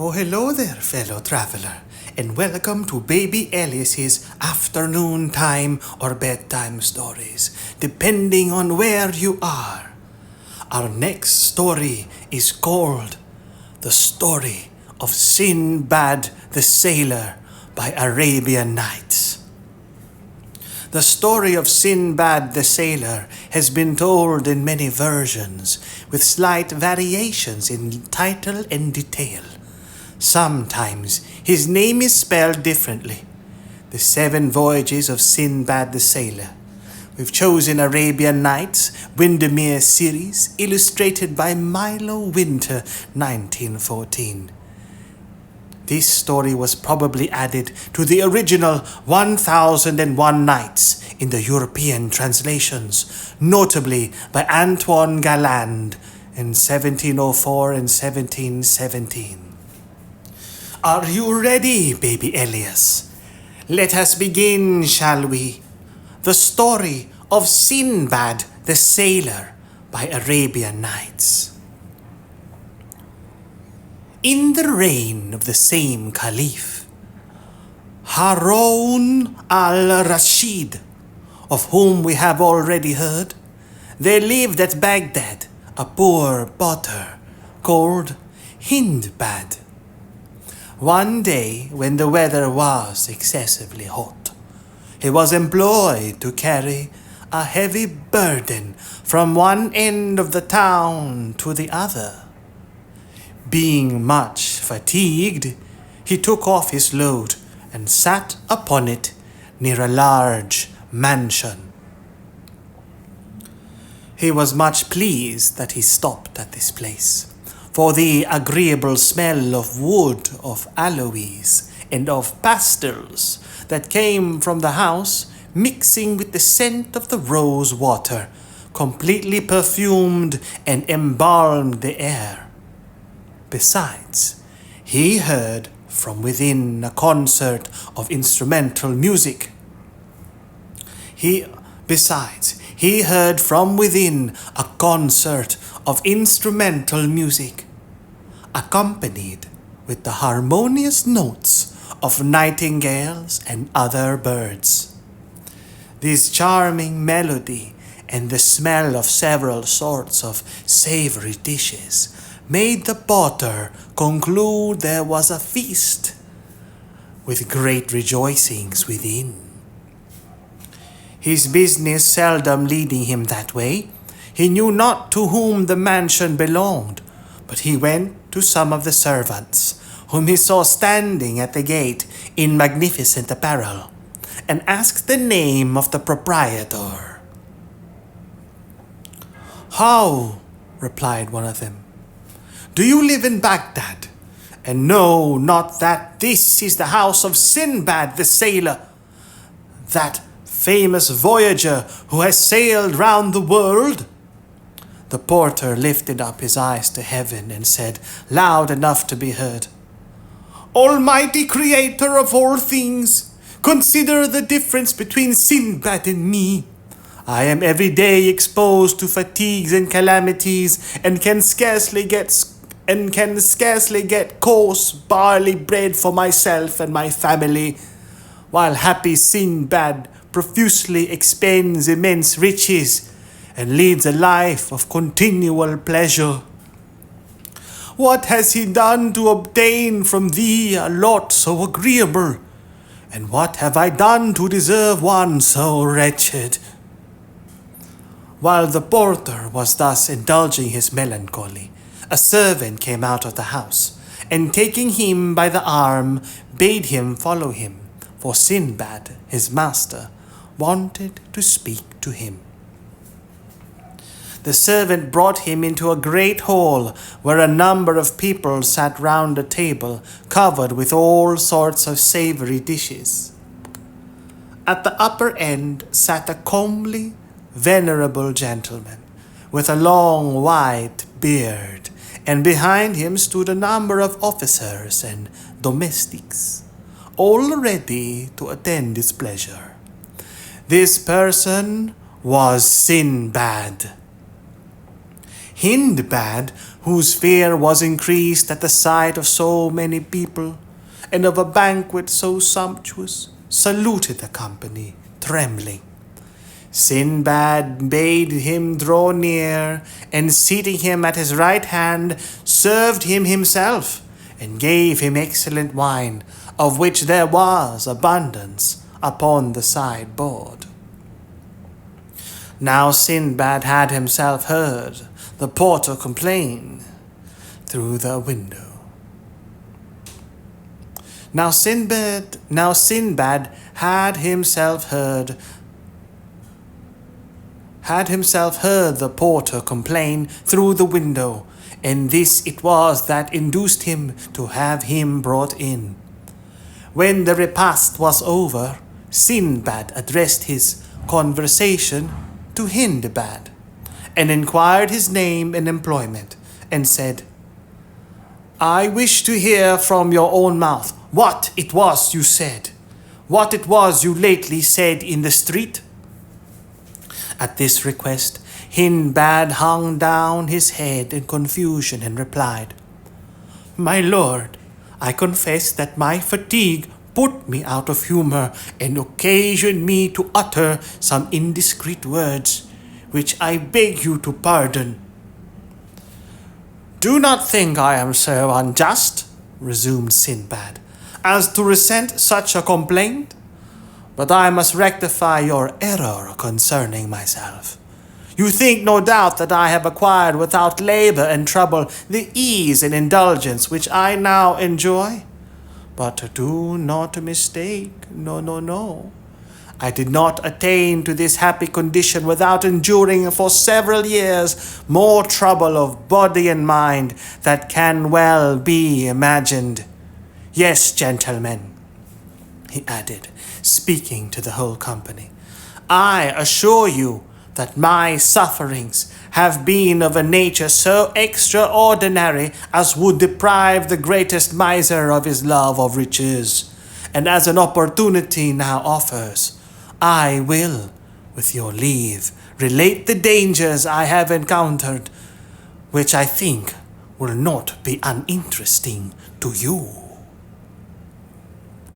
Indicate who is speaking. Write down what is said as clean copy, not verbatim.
Speaker 1: Oh, hello there, fellow traveler, and welcome to Baby Alice's afternoon time or bedtime stories, depending on where you are. Our next story is called The Story of Sinbad the Sailor by Arabian Nights. The story of Sinbad the Sailor has been told in many versions, with slight variations in title and detail. Sometimes his name is spelled differently. The 7 Voyages of Sinbad the Sailor. We've chosen Arabian Nights, Windermere Series, illustrated by Milo Winter, 1914. This story was probably added to the original 1001 Nights in the European translations, notably by Antoine Galland in 1704 and 1717. Are you ready, baby Elias? Let us begin, shall we? The story of Sinbad the Sailor by Arabian Nights. In the reign of the same Caliph, Harun al-Rashid, of whom we have already heard, there lived at Baghdad a poor potter called Sindbad. One day, when the weather was excessively hot, he was employed to carry a heavy burden from one end of the town to the other. Being much fatigued, he took off his load and sat upon it near a large mansion. He was much pleased that he stopped at this place, for the agreeable smell of wood, of aloes, and of pastils that came from the house, mixing with the scent of the rose water, completely perfumed and embalmed the air. Besides, he heard from within a concert of instrumental music. He heard from within a concert of instrumental music, accompanied with the harmonious notes of nightingales and other birds. This charming melody and the smell of several sorts of savory dishes made the potter conclude there was a feast, with great rejoicings within. His business seldom leading him that way, he knew not to whom the mansion belonged, but he went to some of the servants, whom he saw standing at the gate in magnificent apparel, and asked the name of the proprietor. "How," replied one of them, "do you live in Baghdad, and know not that this is the house of Sinbad the Sailor, that famous voyager who has sailed round the world?" The porter lifted up his eyes to heaven and said, loud enough to be heard, "Almighty Creator of all things, consider the difference between Sinbad and me. I am every day exposed to fatigues and calamities, and can scarcely get coarse barley bread for myself and my family, while happy Sinbad profusely expends immense riches and leads a life of continual pleasure. What has he done to obtain from thee a lot so agreeable? And what have I done to deserve one so wretched?" While the porter was thus indulging his melancholy, a servant came out of the house, and taking him by the arm, bade him follow him, for Sinbad, his master, wanted to speak to him. The servant brought him into a great hall, where a number of people sat round a table covered with all sorts of savory dishes. At the upper end sat a comely, venerable gentleman, with a long white beard, and behind him stood a number of officers and domestics, all ready to attend his pleasure. This person was Sinbad. Hindbad, whose fear was increased at the sight of so many people, and of a banquet so sumptuous, saluted the company, trembling. Sinbad bade him draw near, and seating him at his right hand, served him himself, and gave him excellent wine, of which there was abundance upon the sideboard. Now Sinbad had himself heard the porter complain through the window. Now Sinbad had himself heard the porter complain through the window, and this it was that induced him to have him brought in. When the repast was over, Sinbad addressed his conversation to Hindbad, and inquired his name and employment, and said, "I wish to hear from your own mouth what it was you said, what it was you lately said in the street." At this request, Hindbad hung down his head in confusion and replied, "My lord, I confess that my fatigue put me out of humor and occasioned me to utter some indiscreet words, which I beg you to pardon." "Do not think I am so unjust," resumed Sinbad, "as to resent such a complaint. But I must rectify your error concerning myself. You think no doubt that I have acquired without labor and trouble the ease and indulgence which I now enjoy. But do not mistake, no. I did not attain to this happy condition without enduring for several years more trouble of body and mind that can well be imagined. Yes, gentlemen," he added, speaking to the whole company, "I assure you that my sufferings have been of a nature so extraordinary as would deprive the greatest miser of his love of riches, and as an opportunity now offers, I will, with your leave, relate the dangers I have encountered, which I think will not be uninteresting to you."